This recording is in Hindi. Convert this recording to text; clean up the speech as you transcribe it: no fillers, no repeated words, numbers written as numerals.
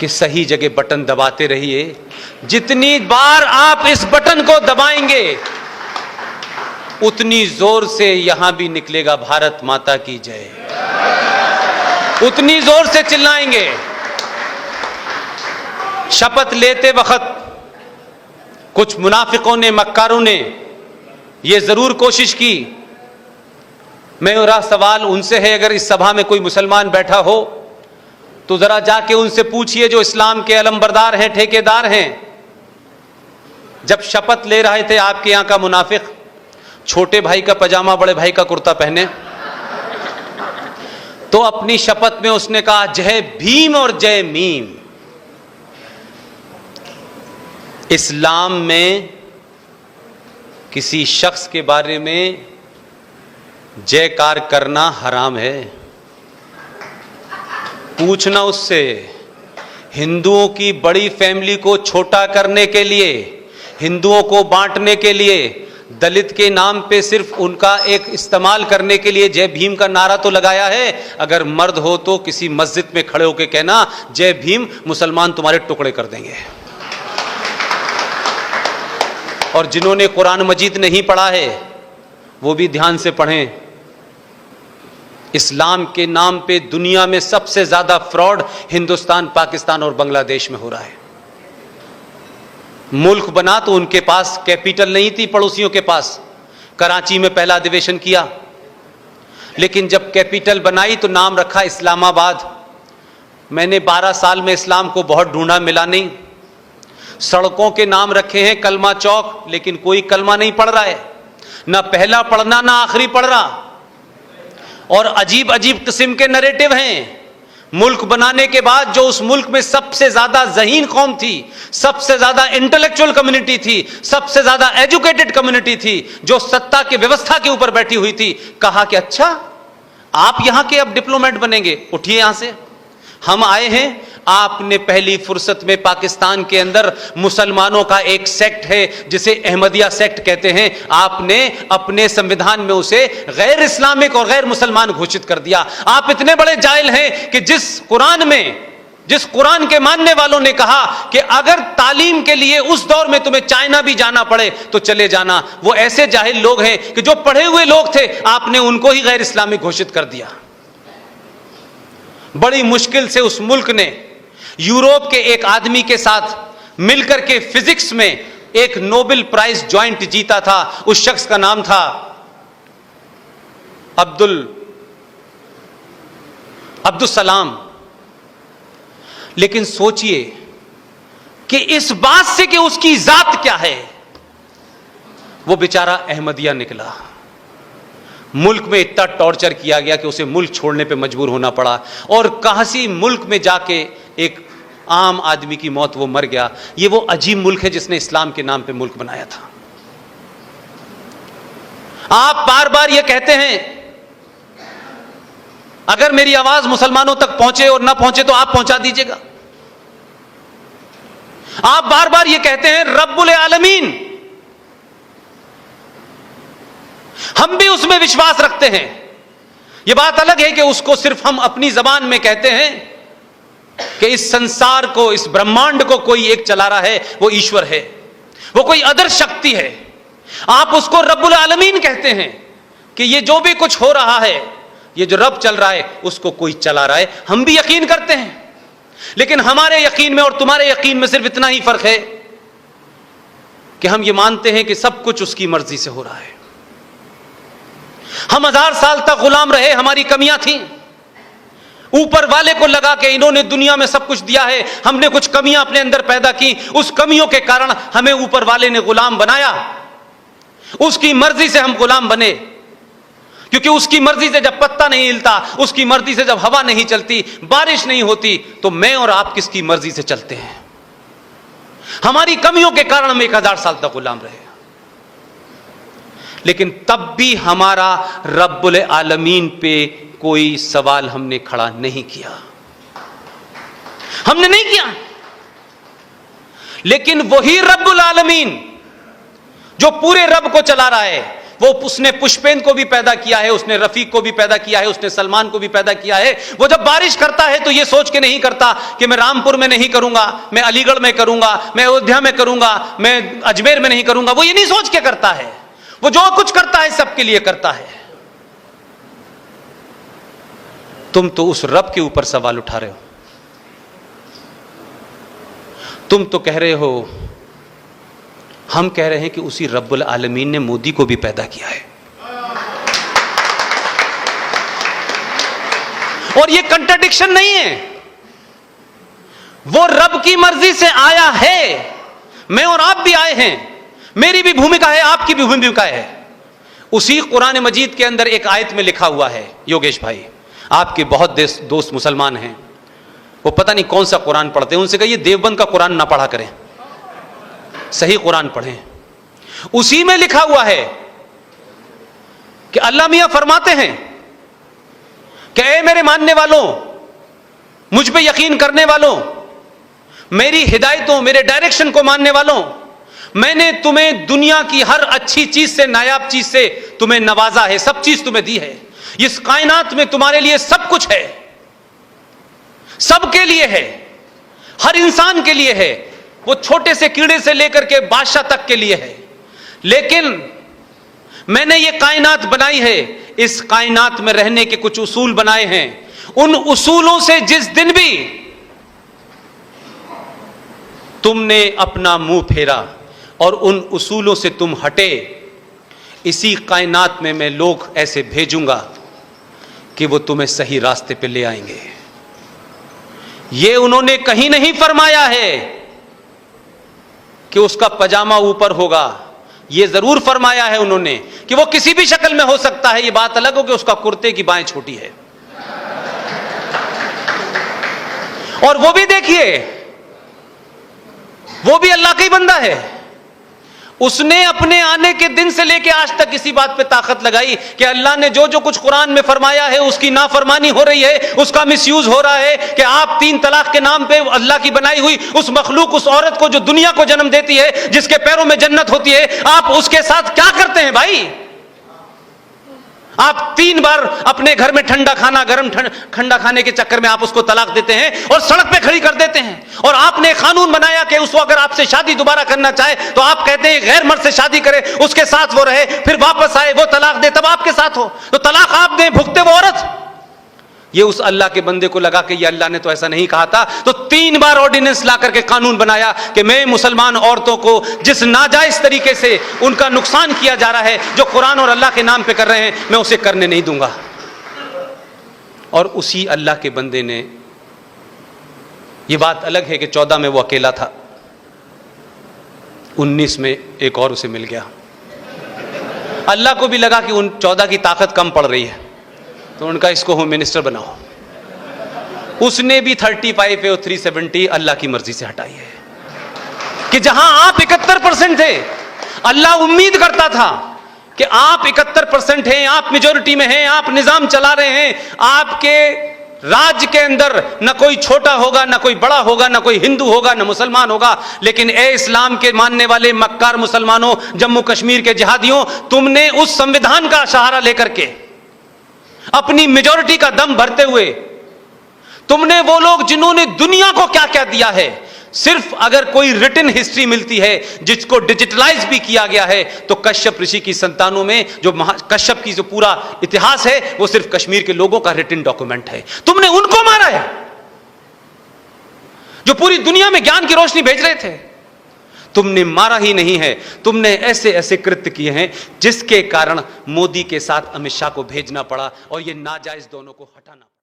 कि सही जगह बटन दबाते रहिए। जितनी बार आप इस बटन को दबाएंगे उतनी जोर से यहां भी निकलेगा भारत माता की जय, उतनी जोर से चिल्लाएंगे। शपथ लेते वक्त कुछ मुनाफिकों ने, मक्कारों ने यह जरूर कोशिश की। मेरा सवाल उनसे है, अगर इस सभा में कोई मुसलमान बैठा हो तो जरा जाके उनसे पूछिए, जो इस्लाम के अलमबरदार हैं, ठेकेदार हैं, जब शपथ ले रहे थे आपके यहां का मुनाफिक छोटे भाई का पजामा बड़े भाई का कुर्ता पहने, तो अपनी शपथ में उसने कहा जय भीम और जय मीम। इस्लाम में किसी शख्स के बारे में जयकार करना हराम है। पूछना उससे, हिंदुओं की बड़ी फैमिली को छोटा करने के लिए, हिंदुओं को बांटने के लिए, दलित के नाम पे सिर्फ उनका एक इस्तेमाल करने के लिए जय भीम का नारा तो लगाया है। अगर मर्द हो तो किसी मस्जिद में खड़े होकर कहना जय भीम, मुसलमान तुम्हारे टुकड़े कर देंगे। और जिन्होंने कुरान मजीद नहीं पढ़ा है वो भी ध्यान से पढ़ें। इस्लाम के नाम पे दुनिया में सबसे ज्यादा फ्रॉड हिंदुस्तान, पाकिस्तान और बांग्लादेश में हो रहा है। मुल्क बना तो उनके पास कैपिटल नहीं थी, पड़ोसियों के पास। कराची में पहला अधिवेशन किया, लेकिन जब कैपिटल बनाई तो नाम रखा इस्लामाबाद। मैंने 12 साल में इस्लाम को बहुत ढूंढा, मिला नहीं। सड़कों के नाम रखे हैं कलमा चौक, लेकिन कोई कलमा नहीं पढ़ रहा है, ना पहला पढ़ना ना आखिरी पढ़ रहा। और अजीब अजीब किस्म के नरेटिव हैं। मुल्क बनाने के बाद जो उस मुल्क में सबसे ज्यादा ज़हीन कौम थी, सबसे ज्यादा इंटेलेक्चुअल कम्युनिटी थी, सबसे ज्यादा एजुकेटेड कम्युनिटी थी, जो सत्ता की व्यवस्था के ऊपर बैठी हुई थी, कहा कि अच्छा आप यहां के अब डिप्लोमेट बनेंगे, उठिए यहां से, हम आए हैं। आपने पहली फुर्सत में पाकिस्तान के अंदर मुसलमानों का एक सेक्ट है जिसे अहमदिया सेक्ट कहते हैं, आपने अपने संविधान में उसे गैर इस्लामिक और गैर मुसलमान घोषित कर दिया। आप इतने बड़े जाहिल हैं कि जिस कुरान के मानने वालों ने कहा कि अगर तालीम के लिए उस दौर में तुम्हें चाइना भी जाना पड़े तो चले जाना, वो ऐसे जाहिल लोग हैं कि जो पढ़े हुए लोग थे आपने उनको ही गैर इस्लामिक घोषित कर दिया। बड़ी मुश्किल से उस मुल्क ने यूरोप के एक आदमी के साथ मिलकर के फिजिक्स में एक नोबेल प्राइज ज्वाइंट जीता था। उस शख्स का नाम था अब्दुल सलाम। लेकिन सोचिए कि इस बात से कि उसकी जात क्या है, वो बेचारा अहमदिया निकला। मुल्क में इतना टॉर्चर किया गया कि उसे मुल्क छोड़ने पे मजबूर होना पड़ा, और काशी मुल्क में जाके एक आम आदमी की मौत वो मर गया। ये वो अजीब मुल्क है जिसने इस्लाम के नाम पे मुल्क बनाया था। आप बार बार ये कहते हैं अगर मेरी आवाज मुसलमानों तक पहुंचे और ना पहुंचे तो आप पहुंचा दीजिएगा। आप बार बार ये कहते हैं रब्बुल आलमीन, हम भी उसमें विश्वास रखते हैं। यह बात अलग है कि उसको सिर्फ हम अपनी जबान में कहते हैं कि इस संसार को, इस ब्रह्मांड को कोई एक चला रहा है, वो ईश्वर है, वो कोई अदर शक्ति है। आप उसको रब्बुल आलमीन कहते हैं कि ये जो भी कुछ हो रहा है, ये जो रब चल रहा है, उसको कोई चला रहा है। हम भी यकीन करते हैं, लेकिन हमारे यकीन में और तुम्हारे यकीन में सिर्फ इतना ही फर्क है कि हम ये मानते हैं कि सब कुछ उसकी मर्जी से हो रहा है। हम 1000 साल तक गुलाम रहे, हमारी कमियां थी, ऊपर वाले को लगा कि इन्होंने दुनिया में सब कुछ दिया है, हमने कुछ कमियां अपने अंदर पैदा की, उस कमियों के कारण हमें ऊपर वाले ने गुलाम बनाया। उसकी मर्जी से हम गुलाम बने, क्योंकि उसकी मर्जी से जब पत्ता नहीं हिलता, उसकी मर्जी से जब हवा नहीं चलती, बारिश नहीं होती, तो मैं और आप किसकी मर्जी से चलते हैं? हमारी कमियों के कारण हम 1000 साल तक गुलाम रहे। लेकिन तब भी हमारा रब्बुल आलमीन पे कोई सवाल हमने खड़ा नहीं किया, हमने नहीं किया। लेकिन वही रब्बुल आलमीन जो पूरे रब को चला रहा है, वो उसने पुष्पेन को भी पैदा किया है, उसने रफीक को भी पैदा किया है, उसने सलमान को भी पैदा किया है। वो जब बारिश करता है तो ये सोच के नहीं करता कि मैं रामपुर में नहीं करूंगा, मैं अलीगढ़ में करूंगा, मैं अयोध्या में करूंगा, मैं अजमेर में नहीं करूंगा। वो ये नहीं सोच के करता है, वो जो कुछ करता है सबके लिए करता है। तुम तो उस रब के ऊपर सवाल उठा रहे हो। तुम तो कह रहे हो, हम कह रहे हैं कि उसी रब्बुल आलमीन ने मोदी को भी पैदा किया है। और ये कंट्राडिक्शन नहीं है, वो रब की मर्जी से आया है। मैं और आप भी आए हैं, मेरी भी भूमिका है, आपकी भी भूमिका है। उसी कुरान मजीद के अंदर एक आयत में लिखा हुआ है, योगेश भाई आपके बहुत दोस्त मुसलमान हैं, वो पता नहीं कौन सा कुरान पढ़ते हैं, उनसे कहिए देवबंद का कुरान ना पढ़ा करें, सही कुरान पढ़ें। उसी में लिखा हुआ है कि अल्लाह मियां फरमाते हैं कि ऐ मेरे मानने वालों, मुझ पे यकीन करने वालों, मेरी हिदायतों, मेरे डायरेक्शन को मानने वालों, मैंने तुम्हें दुनिया की हर अच्छी चीज से, नायाब चीज से तुम्हें नवाजा है, सब चीज तुम्हें दी है। इस कायनात में तुम्हारे लिए सब कुछ है, सबके लिए है, हर इंसान के लिए है, वो छोटे से कीड़े से लेकर के बादशाह तक के लिए है। लेकिन मैंने ये कायनात बनाई है, इस कायनात में रहने के कुछ उसूल बनाए हैं। उन उसूलों से जिस दिन भी तुमने अपना मुंह फेरा और उन उसूलों से तुम हटे, इसी कायनात में मैं लोग ऐसे भेजूंगा कि वो तुम्हें सही रास्ते पे ले आएंगे। ये उन्होंने कहीं नहीं फरमाया है कि उसका पजामा ऊपर होगा, ये जरूर फरमाया है उन्होंने कि वो किसी भी शक्ल में हो सकता है। ये बात अलग हो कि उसका कुर्ते की बाएं छोटी है। और वो भी देखिए, वो भी अल्लाह का ही बंदा है। उसने अपने आने के दिन से लेके आज तक इसी बात पे ताकत लगाई कि अल्लाह ने जो जो कुछ कुरान में फरमाया है उसकी नाफरमानी हो रही है, उसका मिसयूज हो रहा है। कि आप 3 तलाक के नाम पे अल्लाह की बनाई हुई उस मखलूक, उस औरत को जो दुनिया को जन्म देती है, जिसके पैरों में जन्नत होती है, आप उसके साथ क्या करते हैं भाई? आप 3 बार अपने घर में ठंडा खाना, गर्म ठंडा खाने के चक्कर में आप उसको तलाक देते हैं और सड़क पे खड़ी कर देते हैं। और आपने कानून बनाया कि उसको अगर आपसे शादी दोबारा करना चाहे तो आप कहते हैं गैर मर्द से शादी करे, उसके साथ वो रहे, फिर वापस आए, वो तलाक दे, तब आपके साथ हो। तो तलाक आप दें, भुगते वो औरत। ये उस अल्लाह के बंदे को लगा कि ये अल्लाह ने तो ऐसा नहीं कहा था, तो 3 बार ऑर्डिनेंस ला करके कानून बनाया कि मैं मुसलमान औरतों को जिस नाजायज तरीके से उनका नुकसान किया जा रहा है, जो कुरान और अल्लाह के नाम पे कर रहे हैं, मैं उसे करने नहीं दूंगा। और उसी अल्लाह के बंदे ने, ये बात अलग है कि 14 में वो अकेला था, 19 में एक और उसे मिल गया। अल्लाह को भी लगा कि उन 14 की ताकत कम पड़ रही है, तो उनका इसको होम मिनिस्टर बनाओ। उसने भी 35 पे और 370 अल्लाह की मर्जी से हटाई है। कि जहां आप 71% थे, अल्लाह उम्मीद करता था कि आप 71% हैं, आप मेजोरिटी में हैं, आप निजाम चला रहे हैं, आपके राज्य के अंदर न कोई छोटा होगा, न कोई बड़ा होगा, न कोई हिंदू होगा, न मुसलमान होगा। लेकिन ए इस्लाम के मानने वाले मक्कार मुसलमानों, जम्मू कश्मीर के जिहादियों, तुमने उस संविधान का सहारा लेकर के अपनी मेजॉरिटी का दम भरते हुए, तुमने वो लोग जिन्होंने दुनिया को क्या क्या दिया है, सिर्फ अगर कोई रिटन हिस्ट्री मिलती है जिसको डिजिटलाइज भी किया गया है, तो कश्यप ऋषि की संतानों में जो कश्यप की जो पूरा इतिहास है, वो सिर्फ कश्मीर के लोगों का रिटन डॉक्यूमेंट है। तुमने उनको मारा है जो पूरी दुनिया में ज्ञान की रोशनी भेज रहे थे। तुमने मारा ही नहीं है, तुमने ऐसे ऐसे कृत्य किए हैं जिसके कारण मोदी के साथ अमित शाह को भेजना पड़ा और ये नाजायज दोनों को हटाना।